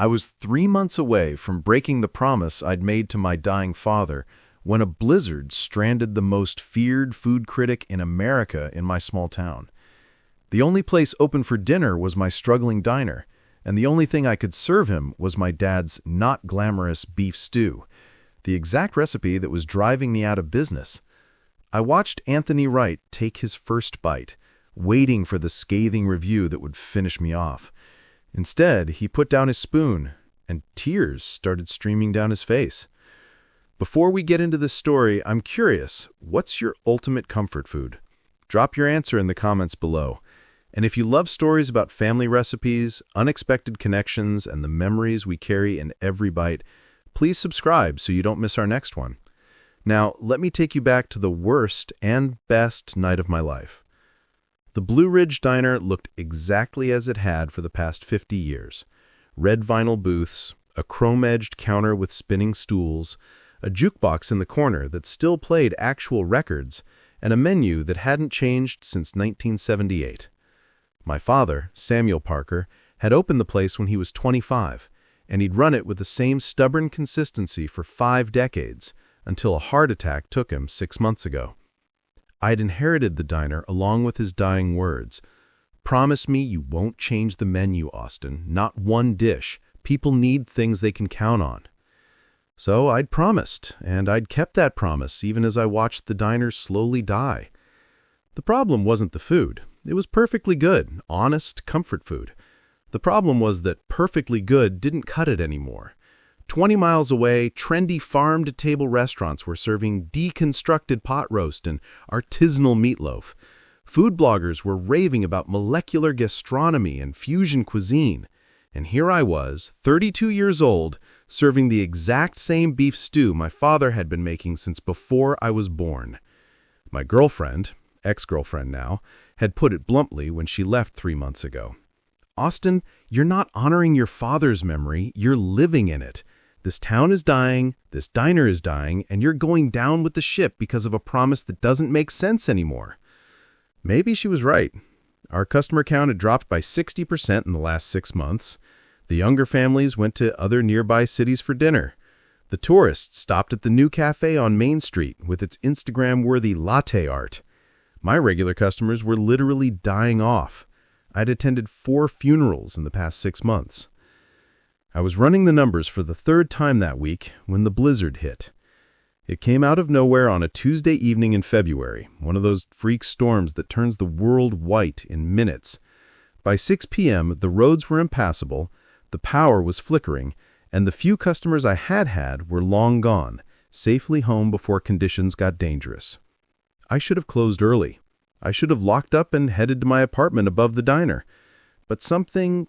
I was 3 months away from breaking the promise I'd made to my dying father when a blizzard stranded the most feared food critic in America in my small town. The only place open for dinner was my struggling diner, and the only thing I could serve him was my dad's not glamorous beef stew, the exact recipe that was driving me out of business. I watched Anthony Wright take his first bite, waiting for the scathing review that would finish me off. Instead, he put down his spoon, and tears started streaming down his face. Before we get into this story, I'm curious, what's your ultimate comfort food? Drop your answer in the comments below. And if you love stories about family recipes, unexpected connections, and the memories we carry in every bite, please subscribe so you don't miss our next one. Now, let me take you back to the worst and best night of my life. The Blue Ridge Diner looked exactly as it had for the past 50 years. Red vinyl booths, a chrome-edged counter with spinning stools, a jukebox in the corner that still played actual records, and a menu that hadn't changed since 1978. My father, Samuel Parker, had opened the place when he was 25, and he'd run it with the same stubborn consistency for 5 decades, until a heart attack took him 6 months ago. I'd inherited the diner along with his dying words. "Promise me you won't change the menu, Austin. Not one dish. People need things they can count on." So I'd promised, and I'd kept that promise even as I watched the diner slowly die. The problem wasn't the food. It was perfectly good, honest comfort food. The problem was that perfectly good didn't cut it anymore. 20 miles away, trendy farm-to-table restaurants were serving deconstructed pot roast and artisanal meatloaf. Food bloggers were raving about molecular gastronomy and fusion cuisine. And here I was, 32 years old, serving the exact same beef stew my father had been making since before I was born. My girlfriend, ex-girlfriend now, had put it bluntly when she left 3 months ago. "Austin, you're not honoring your father's memory, you're living in it. This town is dying, this diner is dying, and you're going down with the ship because of a promise that doesn't make sense anymore." Maybe she was right. Our customer count had dropped by 60% in the last 6 months. The younger families went to other nearby cities for dinner. The tourists stopped at the new cafe on Main Street with its Instagram-worthy latte art. My regular customers were literally dying off. I'd attended 4 funerals in the past 6 months. I was running the numbers for the 3rd time that week when the blizzard hit. It came out of nowhere on a Tuesday evening in February, one of those freak storms that turns the world white in minutes. By 6 p.m., the roads were impassable, the power was flickering, and the few customers I had were long gone, safely home before conditions got dangerous. I should have closed early. I should have locked up and headed to my apartment above the diner. But something,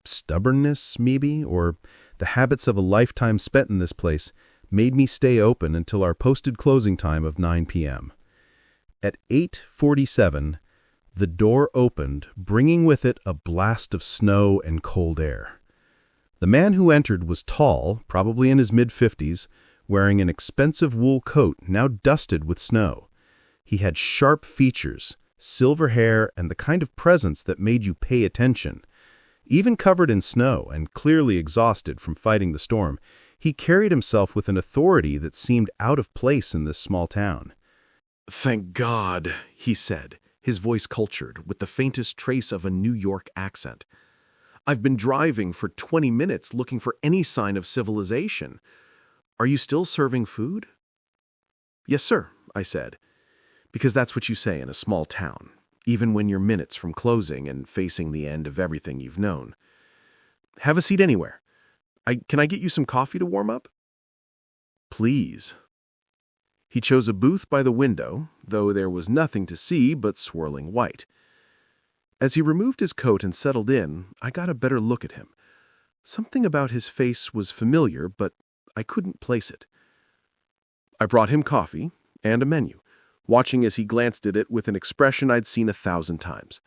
stubbornness maybe, or the habits of a lifetime spent in this place, made me stay open until our posted closing time of 9 p.m. At 8:47, the door opened, bringing with it a blast of snow and cold air. The man who entered was tall, probably in his mid-50s, wearing an expensive wool coat now dusted with snow. He had sharp features, silver hair, and the kind of presence that made you pay attention. Even covered in snow and clearly exhausted from fighting the storm, he carried himself with an authority that seemed out of place in this small town. "Thank God," he said, his voice cultured, with the faintest trace of a New York accent. "I've been driving for 20 minutes looking for any sign of civilization. Are you still serving food?" "Yes, sir," I said, "because that's what you say in a small town, even when you're minutes from closing and facing the end of everything you've known. Have a seat anywhere. Can I get you some coffee to warm up?" "Please." He chose a booth by the window, though there was nothing to see but swirling white. As he removed his coat and settled in, I got a better look at him. Something about his face was familiar, but I couldn't place it. I brought him coffee and a menu, watching as he glanced at it with an expression I'd seen 1,000 times.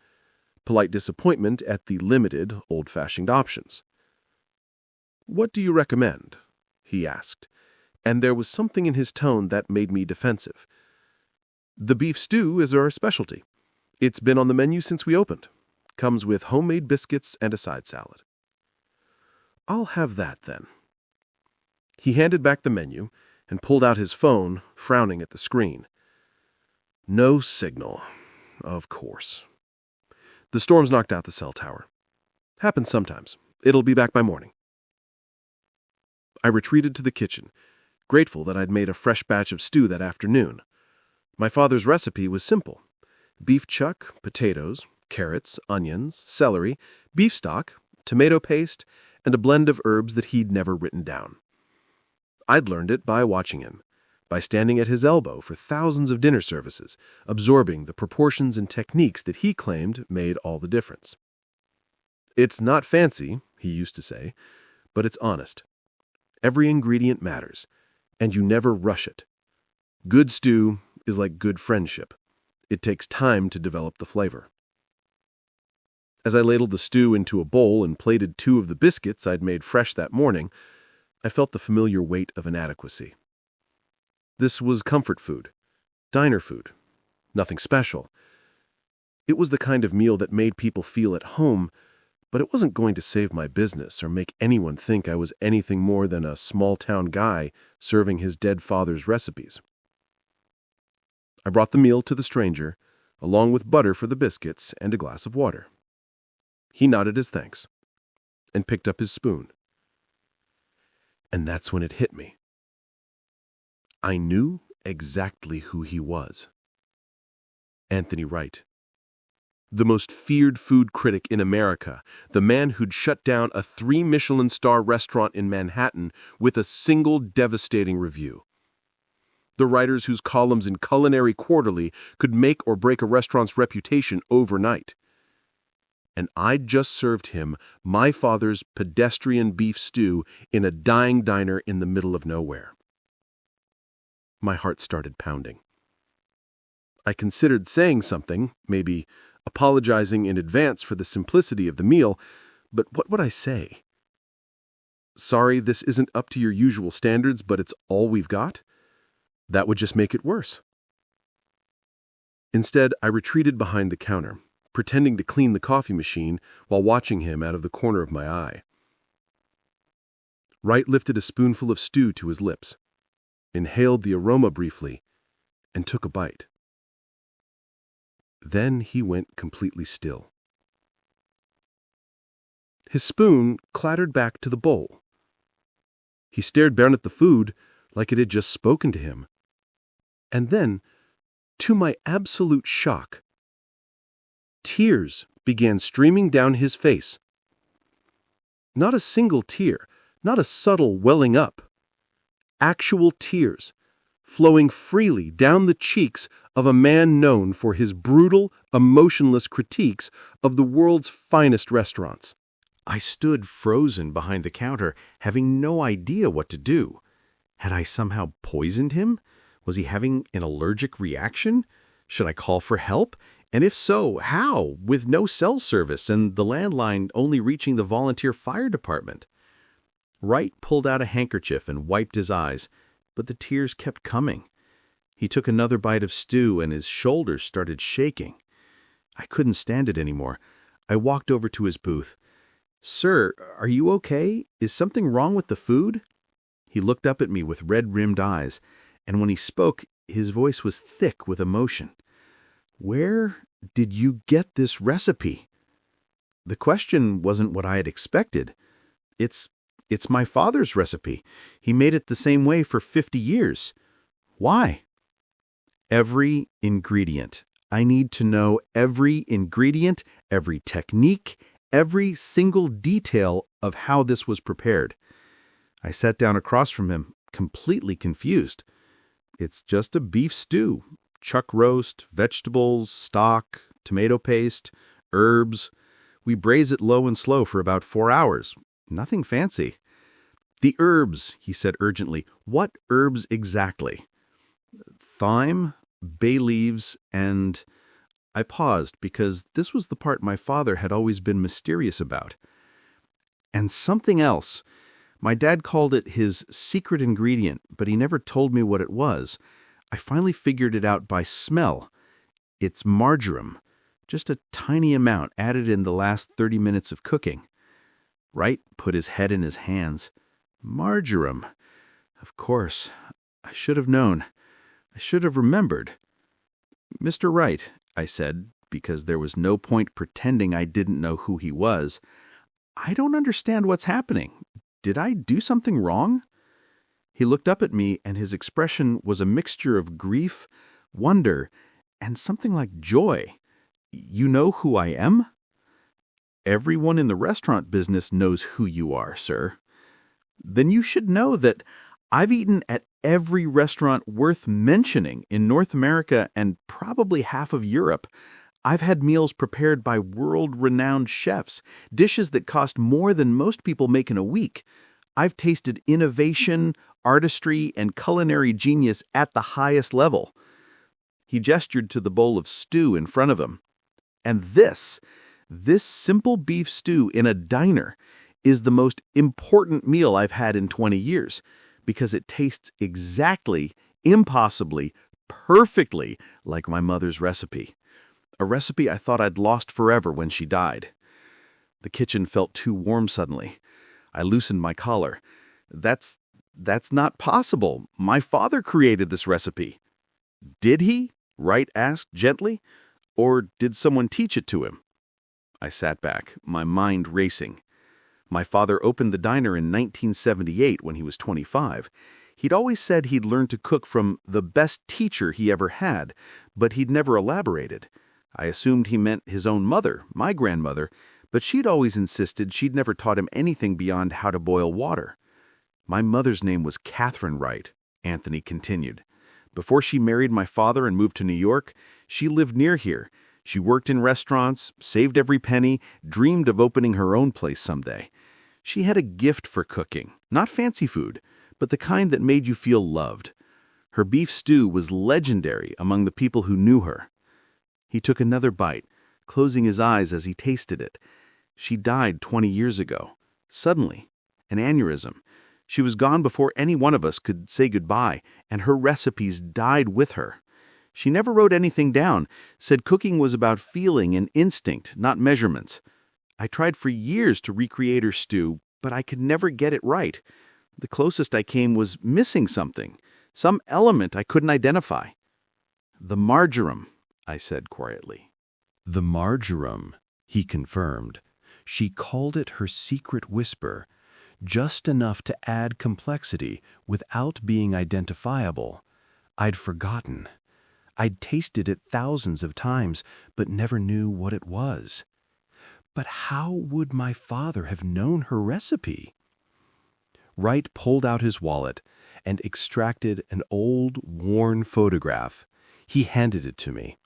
Polite disappointment at the limited, old-fashioned options. "What do you recommend?" he asked, and there was something in his tone that made me defensive. "The beef stew is our specialty. It's been on the menu since we opened. Comes with homemade biscuits and a side salad." I'll have that then. He handed back the menu and pulled out his phone, frowning at the screen. No signal, of course. The storm's knocked out the cell tower. Happens sometimes. It'll be back by morning. I retreated to the kitchen, grateful that I'd made a fresh batch of stew that afternoon. My father's recipe was simple. Beef chuck, potatoes, carrots, onions, celery, beef stock, tomato paste, and a blend of herbs that he'd never written down. I'd learned it by watching him, by standing at his elbow for thousands of dinner services, absorbing the proportions and techniques that he claimed made all the difference. It's not fancy, he used to say, but it's honest. Every ingredient matters, and you never rush it. Good stew is like good friendship. It takes time to develop the flavor. As I ladled the stew into a bowl and plated 2 of the biscuits I'd made fresh that morning, I felt the familiar weight of inadequacy. This was comfort food, diner food, nothing special. It was the kind of meal that made people feel at home, but it wasn't going to save my business or make anyone think I was anything more than a small-town guy serving his dead father's recipes. I brought the meal to the stranger, along with butter for the biscuits and a glass of water. He nodded his thanks and picked up his spoon. And that's when it hit me. I knew exactly who he was. Anthony Wright. The most feared food critic in America, the man who'd shut down a 3 Michelin star restaurant in Manhattan with a single devastating review. The writers whose columns in Culinary Quarterly could make or break a restaurant's reputation overnight. And I'd just served him my father's pedestrian beef stew in a dying diner in the middle of nowhere. My heart started pounding. I considered saying something, maybe apologizing in advance for the simplicity of the meal, but what would I say? Sorry, this isn't up to your usual standards, but it's all we've got? That would just make it worse. Instead, I retreated behind the counter, pretending to clean the coffee machine while watching him out of the corner of my eye. Wright lifted a spoonful of stew to his lips, inhaled the aroma briefly, and took a bite. Then he went completely still. His spoon clattered back to the bowl. He stared down at the food like it had just spoken to him. And then, to my absolute shock, tears began streaming down his face. Not a single tear, not a subtle welling up. Actual tears, flowing freely down the cheeks of a man known for his brutal, emotionless critiques of the world's finest restaurants. I stood frozen behind the counter, having no idea what to do. Had I somehow poisoned him? Was he having an allergic reaction? Should I call for help? And if so, how, with no cell service and the landline only reaching the volunteer fire department? Wright pulled out a handkerchief and wiped his eyes, but the tears kept coming. He took another bite of stew and his shoulders started shaking. I couldn't stand it anymore. I walked over to his booth. "Sir, are you okay? Is something wrong with the food?" He looked up at me with red-rimmed eyes, and when he spoke, his voice was thick with emotion. "Where did you get this recipe?" The question wasn't what I had expected. It's my father's recipe. He made it the same way for 50 years. Why? Every ingredient. I need to know every ingredient, every technique, every single detail of how this was prepared. I sat down across from him, completely confused. It's just a beef stew, chuck roast, vegetables, stock, tomato paste, herbs. We braise it low and slow for about 4 hours. Nothing fancy. "The herbs," he said urgently. "What herbs exactly?" "Thyme, bay leaves, and—" I paused because this was the part my father had always been mysterious about. "And something else. My dad called it his secret ingredient, but he never told me what it was. I finally figured it out by smell. It's marjoram, just a tiny amount added in the last 30 minutes of cooking." Wright put his head in his hands. Marjoram. Of course. I should have known. I should have remembered. Mr. Wright, I said, because there was no point pretending I didn't know who he was. I don't understand what's happening. Did I do something wrong? He looked up at me, and his expression was a mixture of grief, wonder, and something like joy. You know who I am? Everyone in the restaurant business knows who you are, sir. Then you should know that I've eaten at every restaurant worth mentioning in North America and probably half of Europe. I've had meals prepared by world-renowned chefs, dishes that cost more than most people make in a week. I've tasted innovation, artistry, and culinary genius at the highest level. He gestured to the bowl of stew in front of him. And this simple beef stew in a diner is the most important meal I've had in 20 years because it tastes exactly, impossibly, perfectly like my mother's recipe. A recipe I thought I'd lost forever when she died. The kitchen felt too warm suddenly. I loosened my collar. That's not possible. My father created this recipe. Did he? Wright asked gently. Or did someone teach it to him? I sat back, my mind racing. My father opened the diner in 1978 when he was 25. He'd always said he'd learned to cook from the best teacher he ever had, but he'd never elaborated. I assumed he meant his own mother, my grandmother, but she'd always insisted she'd never taught him anything beyond how to boil water. My mother's name was Catherine Wright, Anthony continued. Before she married my father and moved to New York, she lived near here. She worked in restaurants, saved every penny, dreamed of opening her own place someday. She had a gift for cooking, not fancy food, but the kind that made you feel loved. Her beef stew was legendary among the people who knew her. He took another bite, closing his eyes as he tasted it. She died 20 years ago. Suddenly, an aneurysm. She was gone before any one of us could say goodbye, and her recipes died with her. She never wrote anything down, said cooking was about feeling and instinct, not measurements. I tried for years to recreate her stew, but I could never get it right. The closest I came was missing something, some element I couldn't identify. The marjoram, I said quietly. The marjoram, he confirmed. She called it her secret whisper, just enough to add complexity without being identifiable. I'd forgotten. I'd tasted it thousands of times, but never knew what it was. But how would my father have known her recipe? Wright pulled out his wallet and extracted an old, worn photograph. He handed it to me.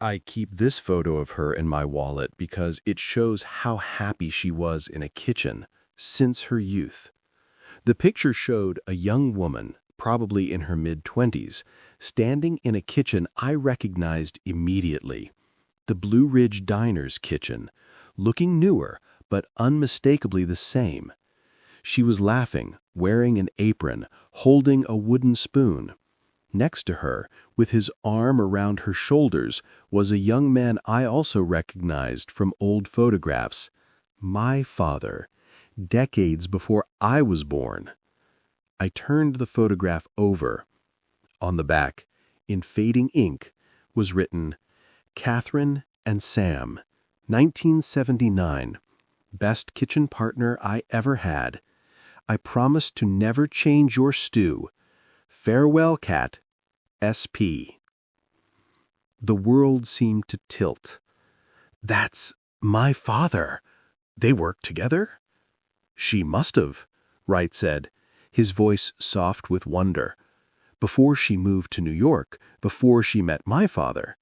I keep this photo of her in my wallet because it shows how happy she was in a kitchen since her youth. The picture showed a young woman, probably in her mid-20s, standing in a kitchen I recognized immediately. The Blue Ridge Diner's kitchen, looking newer, but unmistakably the same. She was laughing, wearing an apron, holding a wooden spoon. Next to her, with his arm around her shoulders, was a young man I also recognized from old photographs. My father, decades before I was born. I turned the photograph over. On the back, in fading ink, was written, Catherine and Sam, 1979, best kitchen partner I ever had. I promise to never change your stew. Farewell, Cat. S.P. The world seemed to tilt. That's my father. They worked together? She must have, Wright said, his voice soft with wonder. Before she moved to New York, before she met my father.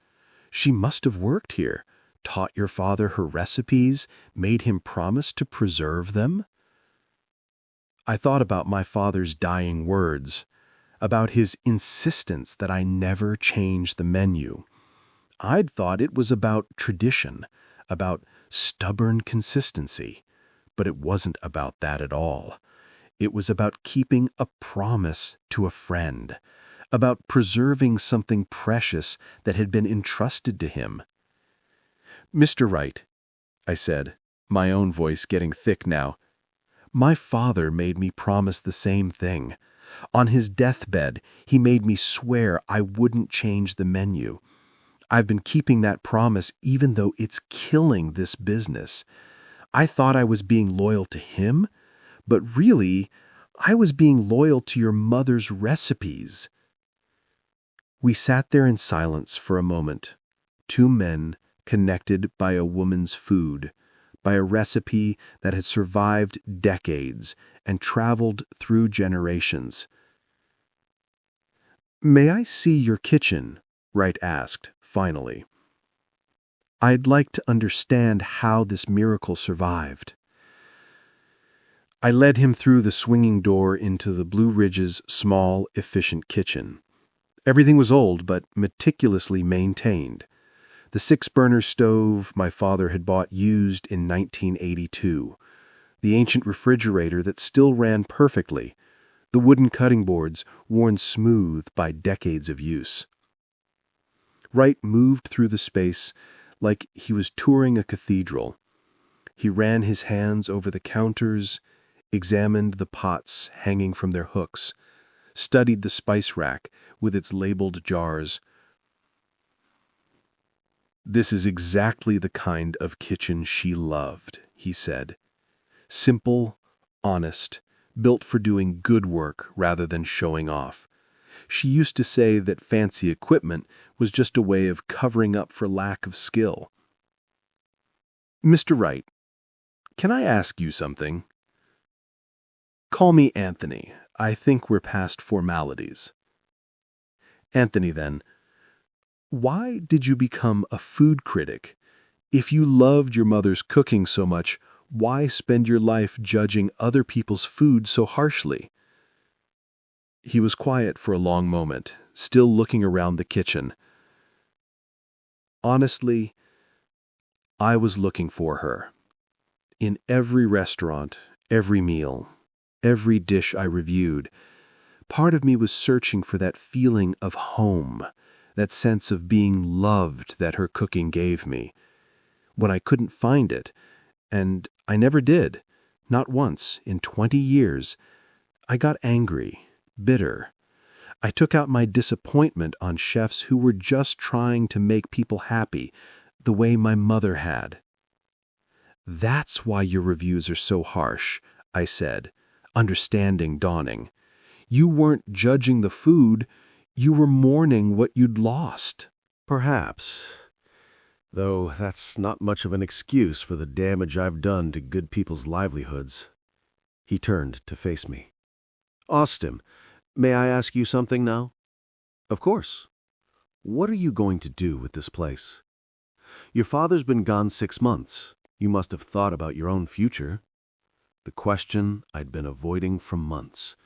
She must have worked here, taught your father her recipes, made him promise to preserve them. I thought about my father's dying words, about his insistence that I never change the menu. I'd thought it was about tradition, about stubborn consistency, but it wasn't about that at all. It was about keeping a promise to a friend, about preserving something precious that had been entrusted to him. Mr. Wright, I said, my own voice getting thick now. My father made me promise the same thing. On his deathbed, he made me swear I wouldn't change the menu. I've been keeping that promise even though it's killing this business. I thought I was being loyal to him, but really, I was being loyal to your mother's recipes. We sat there in silence for a moment, two men connected by a woman's food, by a recipe that had survived decades and traveled through generations. "May I see your kitchen?" Wright asked, finally. "I'd like to understand how this miracle survived." I led him through the swinging door into the Blue Ridge's small, efficient kitchen. Everything was old but meticulously maintained. The 6-burner stove my father had bought used in 1982, the ancient refrigerator that still ran perfectly, the wooden cutting boards worn smooth by decades of use. Wright moved through the space like he was touring a cathedral. He ran his hands over the counters, examined the pots hanging from their hooks, studied the spice rack with its labeled jars. "This is exactly the kind of kitchen she loved," he said. "Simple, honest, built for doing good work rather than showing off. She used to say that fancy equipment was just a way of covering up for lack of skill." "Mr. Wright, can I ask you something?" "Call me Anthony. I think we're past formalities." "Anthony, then. Why did you become a food critic? If you loved your mother's cooking so much, why spend your life judging other people's food so harshly?" He was quiet for a long moment, still looking around the kitchen. "Honestly, I was looking for her. In every restaurant, every meal, every dish I reviewed, part of me was searching for that feeling of home, that sense of being loved that her cooking gave me. When I couldn't find it, and I never did, not once in 20 years, I got angry, bitter. I took out my disappointment on chefs who were just trying to make people happy, the way my mother had." "That's why your reviews are so harsh," I said, understanding dawning. "You weren't judging the food, you were mourning what you'd lost." Perhaps. Though that's not much of an excuse for the damage I've done to good people's livelihoods. He turned to face me. "Austin, may I ask you something now?" "Of course. What are you going to do with this place? Your father's been gone 6 months. You must have thought about your own future." The question I'd been avoiding for months.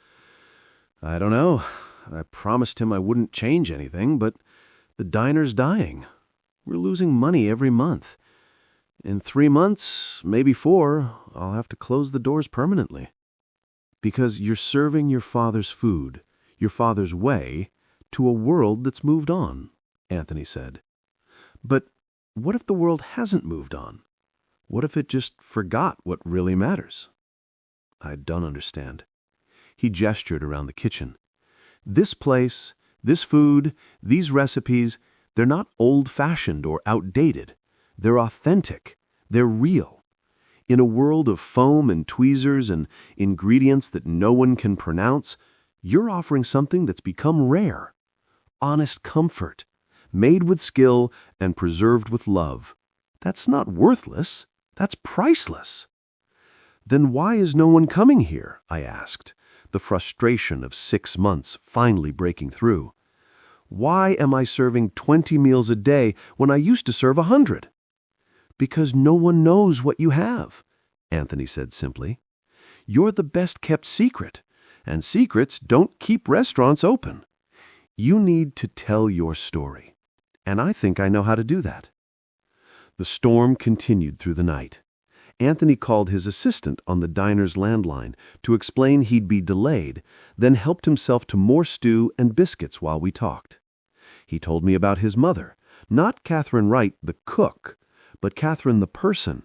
"I don't know. I promised him I wouldn't change anything, but the diner's dying. We're losing money every month. In 3 months, maybe 4, I'll have to close the doors permanently." "Because you're serving your father's food, your father's way, to a world that's moved on," Anthony said. "But what if the world hasn't moved on? What if it just forgot what really matters?" I don't understand. He gestured around the kitchen. "This place, this food, these recipes, they're not old-fashioned or outdated. They're authentic. They're real. In a world of foam and tweezers and ingredients that no one can pronounce, you're offering something that's become rare. Honest comfort, made with skill and preserved with love. That's not worthless. That's priceless." "Then why is no one coming here?" I asked, the frustration of 6 months finally breaking through. "Why am I serving 20 meals a day when I used to serve 100? "Because no one knows what you have," Anthony said simply. "You're the best-kept secret, and secrets don't keep restaurants open. You need to tell your story, and I think I know how to do that." The storm continued through the night. Anthony called his assistant on the diner's landline to explain he'd be delayed, then helped himself to more stew and biscuits while we talked. He told me about his mother, not Catherine Wright, the cook, but Catherine the person,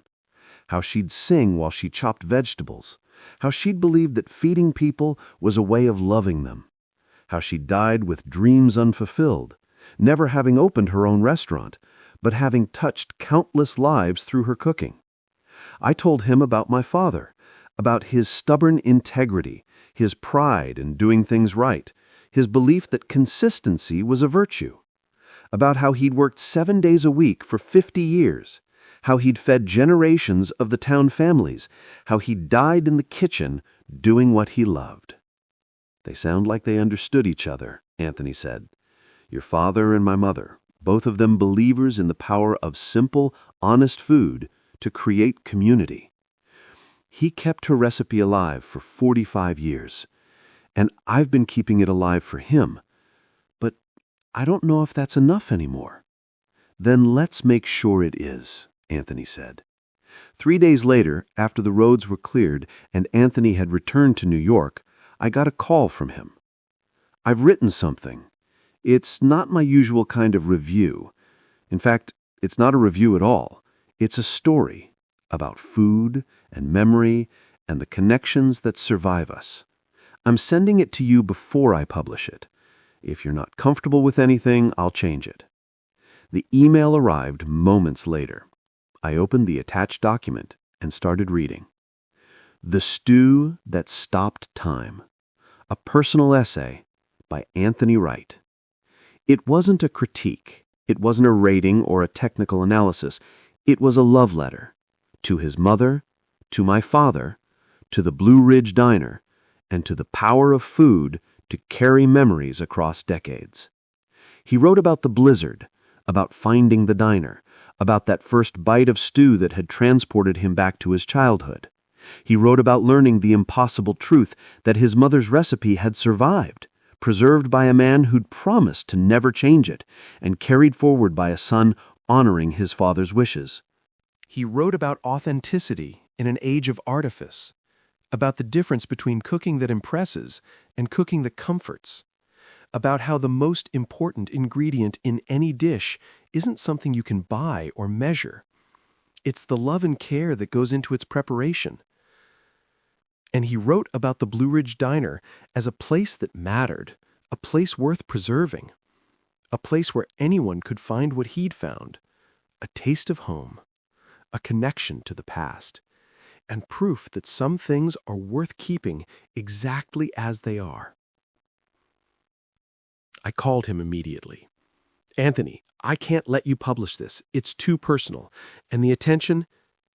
how she'd sing while she chopped vegetables, how she'd believed that feeding people was a way of loving them, how she died with dreams unfulfilled, never having opened her own restaurant, but having touched countless lives through her cooking. I told him about my father, about his stubborn integrity, his pride in doing things right, his belief that consistency was a virtue, about how he'd worked 7 days a week for 50 years, how he'd fed generations of the town families, how he died in the kitchen doing what he loved. They sound like they understood each other, Anthony said. Your father and my mother, both of them believers in the power of simple, honest food to create community. He kept her recipe alive for 45 years, and I've been keeping it alive for him. But I don't know if that's enough anymore. Then let's make sure it is, Anthony said. 3 days later, after the roads were cleared and Anthony had returned to New York, I got a call from him. I've written something. It's not my usual kind of review. In fact, it's not a review at all. It's a story about food and memory and the connections that survive us. I'm sending it to you before I publish it. If you're not comfortable with anything, I'll change it. The email arrived moments later. I opened the attached document and started reading. The Stew That Stopped Time, a personal essay by Anthony Wright. It wasn't a critique. It wasn't a rating or a technical analysis. It was a love letter to his mother, to my father, to the Blue Ridge Diner, and to the power of food to carry memories across decades. He wrote about the blizzard, about finding the diner, about that first bite of stew that had transported him back to his childhood. He wrote about learning the impossible truth that his mother's recipe had survived, preserved by a man who'd promised to never change it, and carried forward by a son honoring his father's wishes. He wrote about authenticity in an age of artifice, about the difference between cooking that impresses and cooking that comforts, about how the most important ingredient in any dish isn't something you can buy or measure. It's the love and care that goes into its preparation. And he wrote about the Blue Ridge Diner as a place that mattered, a place worth preserving, a place where anyone could find what he'd found, a taste of home, a connection to the past, and proof that some things are worth keeping exactly as they are. I called him immediately. Anthony, I can't let you publish this. It's too personal, and the attention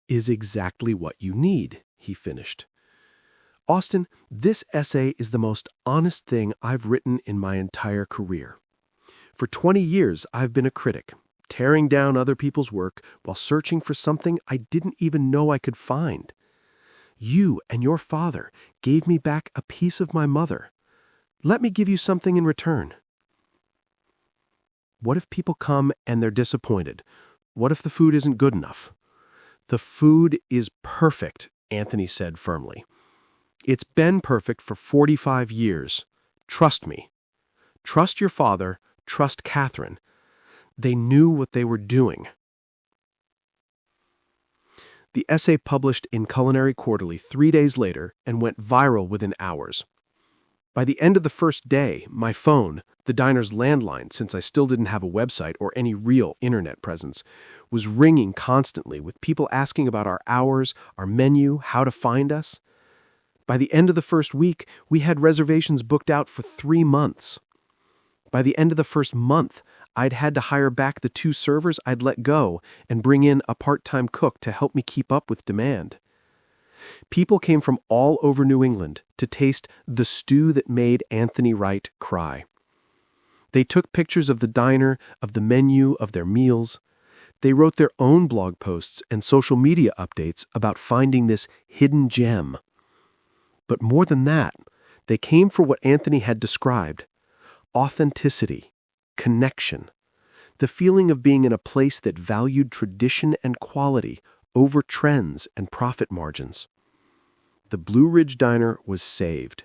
is exactly what you need, he finished. Austin, this essay is the most honest thing I've written in my entire career. For 20 years, I've been a critic, tearing down other people's work while searching for something I didn't even know I could find. You and your father gave me back a piece of my mother. Let me give you something in return. What if people come and they're disappointed? What if the food isn't good enough? The food is perfect, Anthony said firmly. It's been perfect for 45 years. Trust me. Trust your father. Trust Catherine. They knew what they were doing. The essay published in Culinary Quarterly 3 days later and went viral within hours. By the end of the first day, my phone, the diner's landline, since I still didn't have a website or any real internet presence, was ringing constantly with people asking about our hours, our menu, how to find us. By the end of the first week, we had reservations booked out for 3 months. By the end of the first month, I'd had to hire back the 2 servers I'd let go and bring in a part-time cook to help me keep up with demand. People came from all over New England to taste the stew that made Anthony Wright cry. They took pictures of the diner, of the menu, of their meals. They wrote their own blog posts and social media updates about finding this hidden gem. But more than that, they came for what Anthony had described: authenticity, connection, the feeling of being in a place that valued tradition and quality over trends and profit margins. The Blue Ridge Diner was saved,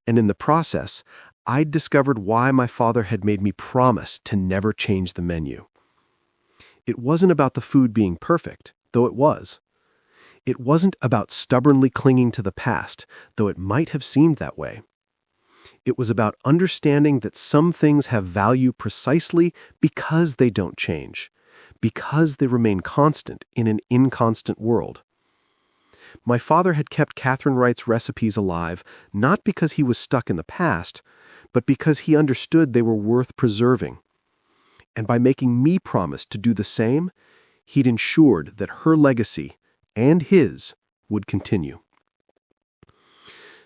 and in the process, I'd discovered why my father had made me promise to never change the menu. It wasn't about the food being perfect, though it was. It wasn't about stubbornly clinging to the past, though it might have seemed that way. It was about understanding that some things have value precisely because they don't change, because they remain constant in an inconstant world. My father had kept Catherine Wright's recipes alive not because he was stuck in the past, but because he understood they were worth preserving. And by making me promise to do the same, he'd ensured that her legacy and his would continue.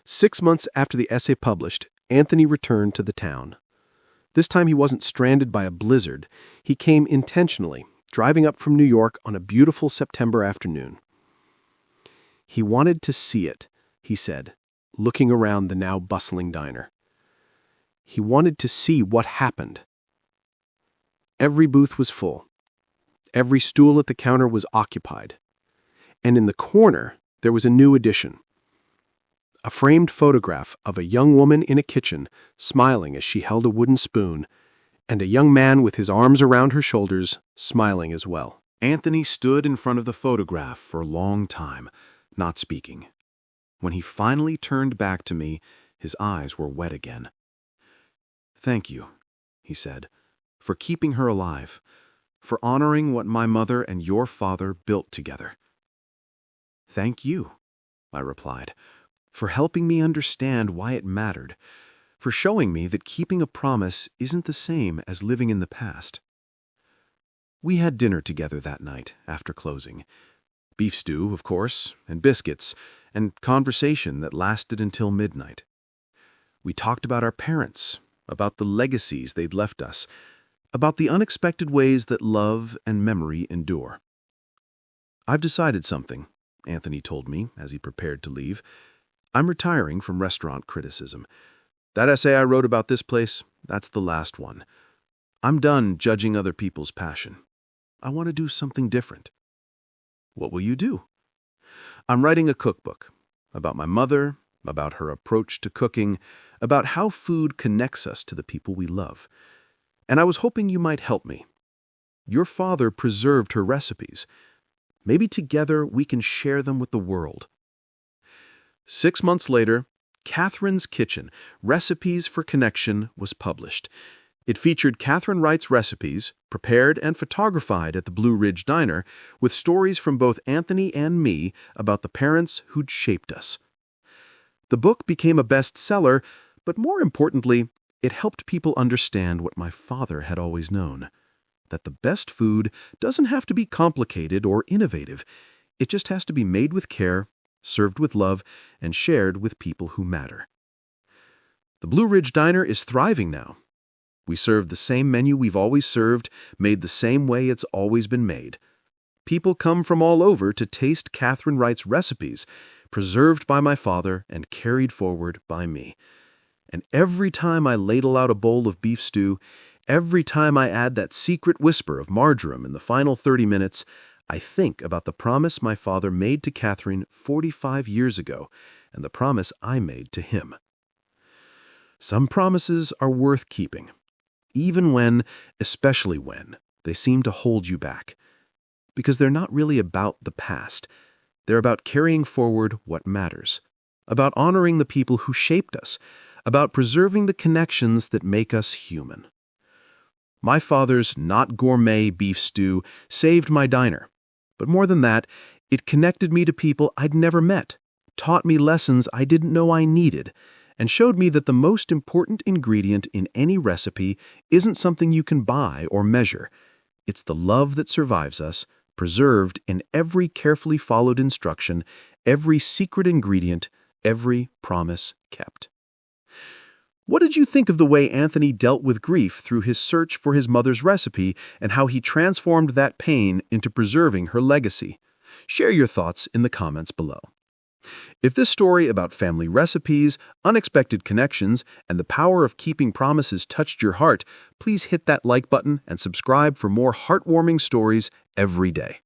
6 months after the essay published, Anthony returned to the town. This time he wasn't stranded by a blizzard. He came intentionally, driving up from New York on a beautiful September afternoon. He wanted to see it, he said, looking around the now bustling diner. He wanted to see what happened. Every booth was full. Every stool at the counter was occupied. And in the corner, there was a new addition. A framed photograph of a young woman in a kitchen, smiling as she held a wooden spoon, and a young man with his arms around her shoulders, smiling as well. Anthony stood in front of the photograph for a long time, not speaking. When he finally turned back to me, his eyes were wet again. "Thank you," he said, "for keeping her alive, for honoring what my mother and your father built together." "Thank you," I replied, "for helping me understand why it mattered, for showing me that keeping a promise isn't the same as living in the past." We had dinner together that night after closing. Beef stew, of course, and biscuits, and conversation that lasted until midnight. We talked about our parents, about the legacies they'd left us, about the unexpected ways that love and memory endure. "I've decided something," Anthony told me as he prepared to leave. "I'm retiring from restaurant criticism. That essay I wrote about this place, that's the last one. I'm done judging other people's passion. I want to do something different." "What will you do?" "I'm writing a cookbook about my mother, about her approach to cooking, about how food connects us to the people we love. And I was hoping you might help me. Your father preserved her recipes. Maybe together we can share them with the world." 6 months later, Catherine's Kitchen, Recipes for Connection was published. It featured Catherine Wright's recipes, prepared and photographed at the Blue Ridge Diner, with stories from both Anthony and me about the parents who'd shaped us. The book became a bestseller, but more importantly, it helped people understand what my father had always known, that the best food doesn't have to be complicated or innovative. It just has to be made with care, served with love, and shared with people who matter. The Blue Ridge Diner is thriving now. We serve the same menu we've always served, made the same way it's always been made. People come from all over to taste Catherine Wright's recipes, preserved by my father and carried forward by me. And every time I ladle out a bowl of beef stew, every time I add that secret whisper of marjoram in the final 30 minutes, I think about the promise my father made to Catherine 45 years ago and the promise I made to him. Some promises are worth keeping, even when, especially when, they seem to hold you back. Because they're not really about the past. They're about carrying forward what matters, about honoring the people who shaped us, about preserving the connections that make us human. My father's not gourmet beef stew saved my diner. But more than that, it connected me to people I'd never met, taught me lessons I didn't know I needed, and showed me that the most important ingredient in any recipe isn't something you can buy or measure. It's the love that survives us, preserved in every carefully followed instruction, every secret ingredient, every promise kept. What did you think of the way Anthony dealt with grief through his search for his mother's recipe and how he transformed that pain into preserving her legacy? Share your thoughts in the comments below. If this story about family recipes, unexpected connections, and the power of keeping promises touched your heart, please hit that like button and subscribe for more heartwarming stories every day.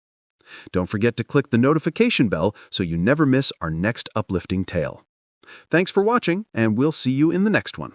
Don't forget to click the notification bell so you never miss our next uplifting tale. Thanks for watching, and we'll see you in the next one.